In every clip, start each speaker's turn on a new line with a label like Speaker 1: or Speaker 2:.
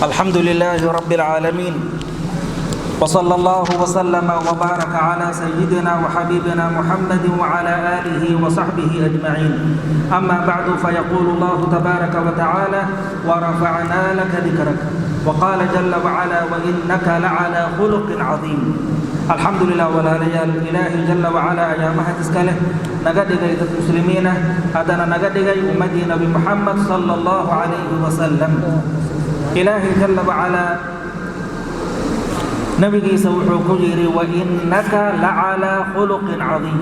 Speaker 1: الحمد لله رب العالمين وصلى الله وسلم وبارك على سيدنا وحبيبنا محمد وعلى آله وصحبه أجمعين. أما بعد فيقول الله تبارك وتعالى ورفعنا لك ذكرك وقال جل وعلا وإنك لعلى خلق عظيم. الحمد لله ولا ليال إلهي جل وعلا يا مهد اسكاله نقدق المسلمين أدنا نقدق أمتي نبي محمد صلى الله عليه وسلم. إلهي جل وعلا نبي سوحو كجيري وإنك لعلى خلق عظيم.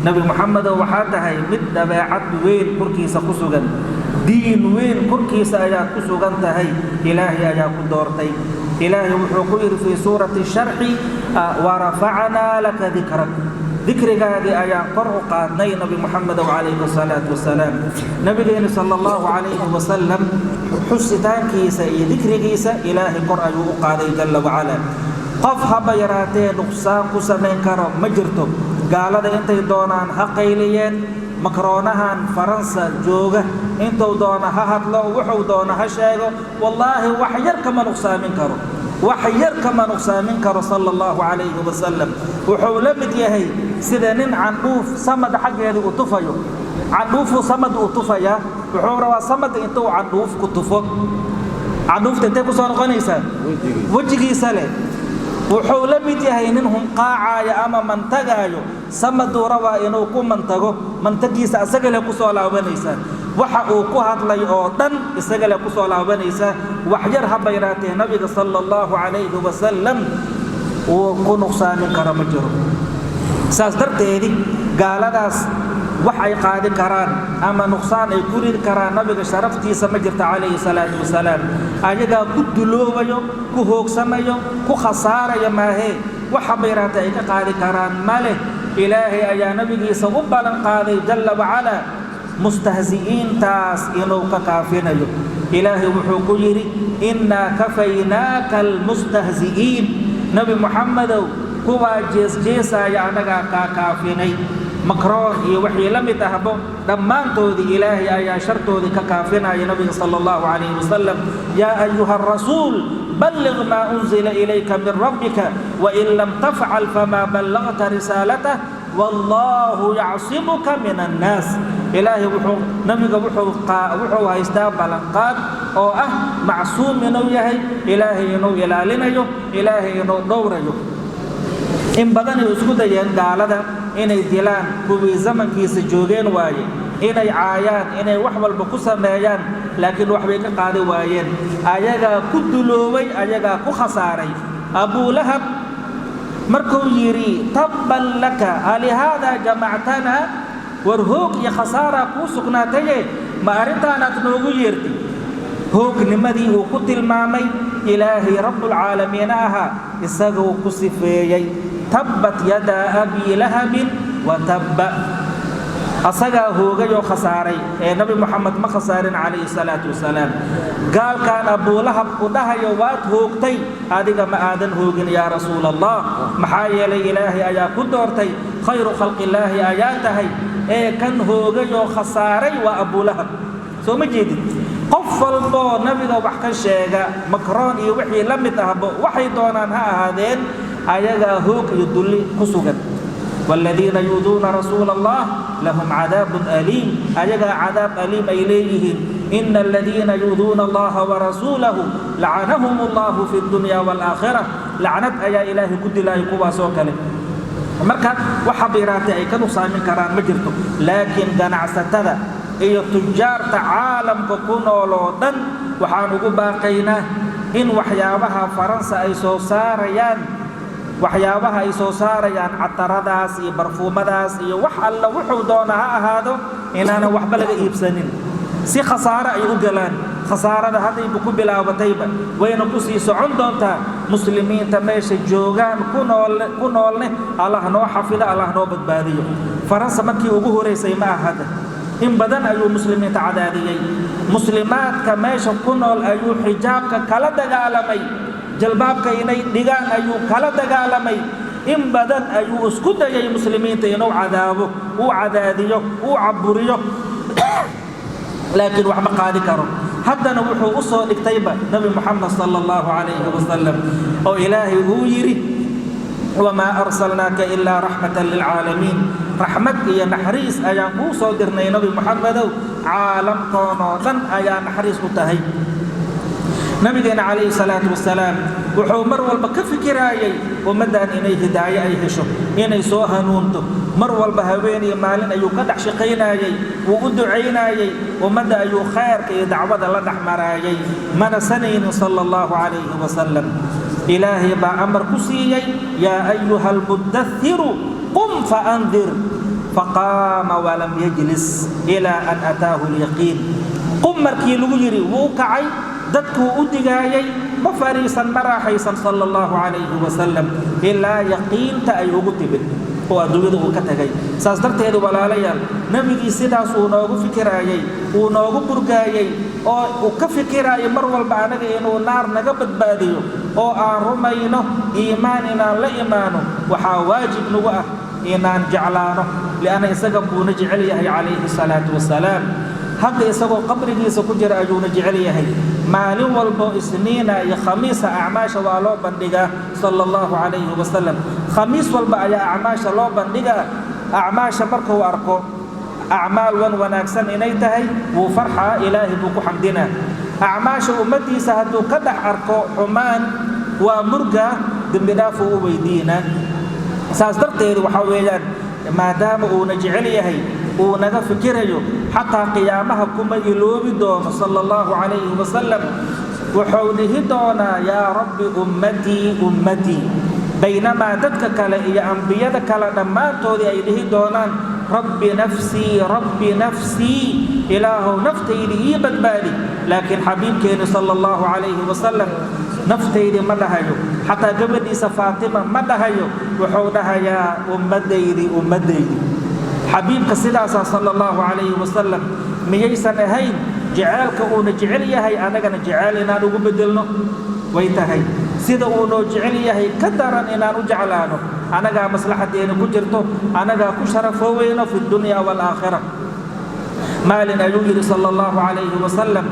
Speaker 1: نبي محمد وحاتها مد باعت وين كركيس قسوغا دين وين كركيس آيات قسوغا تهي إلهي آيات دورتي. إلهي وحكير في سورة الشرح ورفعنا لك ذكرك. ذكرك هذه آيات قرأ قادني نبي محمد عليه الصلاة والسلام. نبي صلى الله عليه وسلم حسيتان كيسا ذكر كيسا إلهي قرأ قادي جل وعلا. قف هبا يراتي نقصان قسمين كرم مجرتو قال هذا انت دونان حقيليين مكرونهان فرنسا جوجة انتو دونا هاتلو وحو دونا هشايغو والله وحير كما نقصان من كرم وحير كما نقصان من كرم صلى الله عليه وسلم. وحو لمد يهي سيدانين عنوف صمد حق يدي اطفايو عنوف صمد اطفايا وحو روا صمد انتو عنوف كتفو عنوف تنتكو صار غنيسا وجهي سالي wuxuu la mid yahay ninhum qaacaya ama mantagayo samadu raba inuu ku mantago mantagiisa asaga le ku soo laabanaysa waxa uu ku hadlay oo dhan isaga le ku soo laabanaysa wax yar haba yaraatee nabiga sallallahu alayhi wasallam oo ku nuqsaamin kara ma jiro. saas darteedii gaaladaas wax ay qaadi karaan ama nuqsaan ay ku rid karaan nabiga sharaftiisa ma jirta alayhi salaatu wasalaam. ayaga ku duloobayo ku hoogsamayo ku khasaarayo maahe waxa bayraata ay ka qaadi karaan male. ilaahay ayaa nabigiisa u balan qaaday jalla wa ala mustahzi'iintaas inuu ka kaafinayo. ilaahay wuxuu ku yiri inna kafaynaaka almustahzi'iin. nabi muhammadow kuwa jeesjeesaya anaga ka kaafinay مكرون وحي لم يتهبوا دمانتودي إلهي آيا شرطودي ككافنا يا نبي صلى الله عليه وسلم. يا أيها الرسول بلغ ما أنزل إليك من ربك وإن لم تفعل فما بلغت رسالته والله يعصمك من الناس. إلهي وحو نبي وحو هايستاب بلنقات أو معصوم منو يهي إلهي ينو يلالينيو إلهي ينو دوريو. إن بدن يسكت ينقالدا inay dilaan kuwii zamankiisa joogeen waaye inay caayaan inay wax walba ku sameeyaan laakiin wax bay ka qaadi waayeen. ayaga ku duloobay ayaga ku khasaaray. abu lahab markuu yiri tabban laka hali hada jama'tana warhoog ya khasaara ku sugnaatay ma arintaanad noogu yeertay. hoognimadii uu ku tilmaamay ilaahi rabbul aalamiin aha isagoo ku sifeeyay تبت يدا أبي لهب وتب. أصدق هوجي خساري نبي محمد ما خسارين عليه الصلاة والسلام. قال كان أبو لهب وده يوات هوجتي هذه ما آذن هوجن يا رسول الله محايا لي إلهي أيا كدورتي خير خلق الله آياته كان هوجي خساري وأبو لهب سو مجيد قفل بو نبي ذو بحكي شيء مكرون يوحي لم يتهبوا وحي دونانها هذين ayaga hoog iyo dulli ku sugan. والذين يؤذون رسول الله لهم عذاب أليم. ayaga عذاب أليم ay leeyihiin. إن الذين يؤذون الله ورسوله لعنهم الله في الدنيا والآخرة. لعنت ayaa ilaahi ku dilay kuwa soo kale. marka waxa biiraatay ay ka nuqsaamin karaan ma jirto. laakiin ganacsatada iyo tujaarta caalamka ku nool oo dhan waxaan ugu baaqaynaa in waxyaabaha Faransa ay soo saarayaan waxyaabaha ay soo saarayaan cataradaas iyo barfuumadaas iyo wax alla wuxuu doona ha ahaado inaana waxba laga iibsanin si khasaaro ay u galaan. khasaarada hadday ku bilaabatayba wayna ku sii socon doontaa. muslimiinta meesha joogaan ku noolne Allah noo xafido Allah noo badbaadiyo. faransa markii ugu horeysay ma ahada in badan ayuu muslimiinta cadaadiyay. muslimaadka meesha ku nool ayuu xijaabka kala dagaalamay. jalbaabka inay dhigaan ayuu kala dagaalamay. in badan ayuu isku dayay muslimiinta inuu cadaabo uu cadaadiyo uu caburiyo laakiin wax ma qaadi karo. haddana wuxuu u soo dhigtayba nabi Muhammad sallallahu alayhi wasallam oo ilaahay uu yiri وما أرسلناك إلا رحمة للعالمين رحمتك يا نحريس أيان كوسو درنا نبي محمد عالم قناطا أيان نحريس متهي نبينا عليه الصلاة والسلام وحمر والبكف كرايي ومدان إنيه هداية أي هشو إني سوها نونتو مر والبهويني مالين أيو قدح شقينايي وقدعينايي ومدى أيو خير كي دعوة لدح مرايي من سنين صلى الله عليه وسلم إلهي با أمر كسيي يا أيها المدثر قم فأنذر فقام ولم يجلس إلى أن أتاه اليقين قم مركي لغيري ووقعي ددكو أدقايي مفاريسا مراحيسا صلى الله عليه وسلم إلا يقين تأي أغتبت oo adduunyada uu ka tagay saas darteedu walaalayaal nabigi sidaas uu noogu fikiraayay uu noogu burgaayay oo uu ka fikiraayay mar walba anaga inuu naar naga badbaadiyo oo aan rumayno iimaan inaan la imaano waxaa waajib nagu ah inaan jeclaano liana isaga buuna jecel yahay calayhi salaatu wasalaam hadda isagoo qabrigiisa ku jira ayuuna jecel yahay maalin walbo isniina iyo khamiisa acmaasha waa loo bandhigaa sallallahu alayhi wasallam khamiis walba ayaa acmaasha loo bandhigaa acmaasha markuu arko acmaal wanaagsan inay tahay wuu farxaa ilaahi buu ku xamdinaa acmaasha ummadiisa hadduu ka dhex arko xumaan waa murga dembi dhaaf u weydiinaa saas darteed waxa weeyaan maadaama uuna jecel yahay uu naga fikirayo xataa qiyaamaha kuma iloobi doono sallallahu alayhi wasallam wuxuu dhihi doonaa yaa rabbi ummatii بينما ددك كلا يا أنبياء كلا دمانتودي أي له دونان ربي نفسي إله نفتي لي بدبالي لكن حبيب كان صلى الله عليه وسلم نفتي لي مدهيو حتى قبل فاطمة مدهيو وحودها يا أمدي حبيب كسلاسة صلى الله عليه وسلم ميسان هين جعالك ونجعلي هي أنا كان جعالنا نقبدلنا ويتهي sida uu noo jecel yahay ka daran inaan u jeclaano anaga maslaxadeena ku jirto anaga ku sharafoweyno fi dunya wal aakhirah maalin ayuu yiri sallallahu alayhi wasallam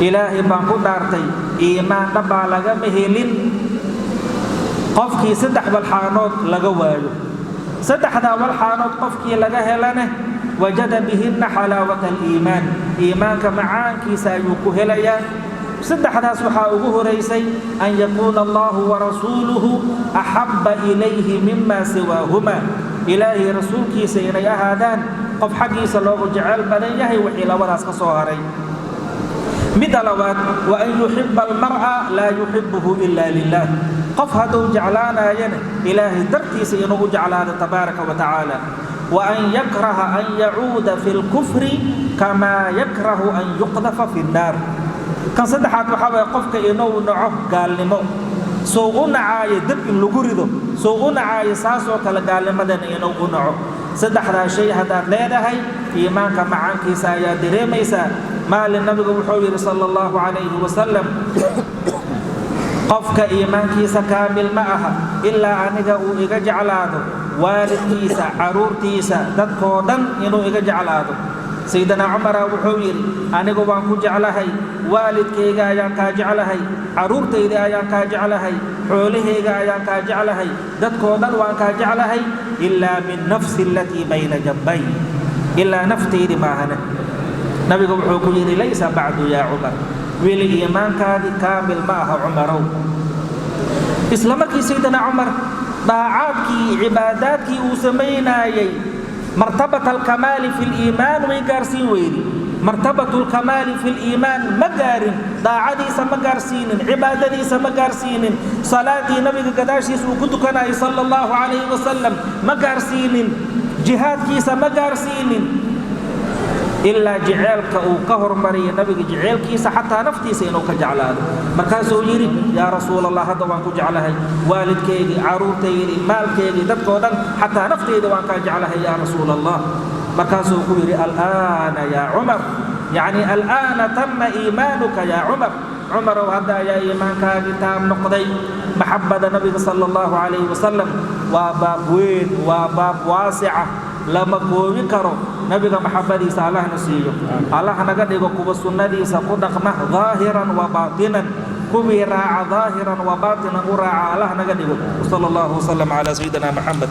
Speaker 1: ilaahi baan ku dhaartay iimaan dhaba laga mehelin qofkii saddex balxaanood laga waayo saddexda balxaanood qofkii laga helana wajada bihinna halawata al-iimaan iimaanka macaankiisa ayuu ku helayaa saddexdaas waxaa ugu horeysay an yakuuna allahu warasuuluhu axabba ilayhi mima siwaahuma ilaahi rasuulkiisa inay ahaadaan qof xaggiisa loogu jecel badan yahay wixii labadaas ka soo haray midda labaad wa an yuxiba almar'a laa yuxibuhu ila lilah qof hadduu jeclaanayana ilaahay dartiisa inuu u jeclaado tabaaraka wa tacaala wa an yakraha an yacuuda fi lkufri kamaa yakrahu an yuqdafa fi nnaar kan saddexaad waxa way qofka inuu naco gaalnimo soo u nacaayo dab in lagu rido soo u nacaayo saasoo kala gaalnimadan inuu u naco saddexdaa shay haddaad leedahay iimaanka macaankiisa ayaa dareemaysaa maalin nabigu wuxuu yidhi sallallahu alayhi wasallam qofka iimaankiisa kaamil ma aha ilaa aniga uu iga jeclaado waalidkiisa caruurtiisa dadkoo dhan inuu iga jeclaado سيدنا عمر وحوير أنا قوان كجعلهاي والد كيجا أيان كجعلهاي عرور تيدا أيان كجعلهاي حوله أيان كجعلهاي دتكو دلوان كجعلهاي إلا من نفس التي بين جنبي إلا نفتي ما هنا نبي وحوير ليس بعد يا عمر ويلي إيمان كامل معها عمرو إسلامك سيدنا عمر طاعاتك عباداتك وسمينا يي مرتبة الكمال في الإيمان ويقارسين ويري مرتبة الكمال في الإيمان مقارن داعدي سمقارسين عبادتي سمقارسين صلاة نبي قداشي سوكتكنا صلى الله عليه وسلم مقارسين جهادك سمقارسين إلا جعلك أو كهر مري نبي جعلك حتى نفتي سينو كجعلان مركزه يري يا رسول الله هذا وانكو جعلها والد كيدي عرور تيري مال كيدي دكتودن حتى نفتي دوان كجعلها يا رسول الله مركزه يري الآن يا عمر يعني الآن تم إيمانك يا عمر عمر وهذا يا إيمانك تام نقضي محبة النبي صلى الله عليه وسلم وباب وين وباب واسعة lama koobi karo nabiga maxabadiisa Allah nasiiyo Allah naga dhigo kuwa sunnadiisa ku dhaqma dhaahiran wa baatinan kuwii raaca dhaahiran wa baatinan u raaca Allah naga dhigo sallallahu wasallam ala sayyidina Muhammad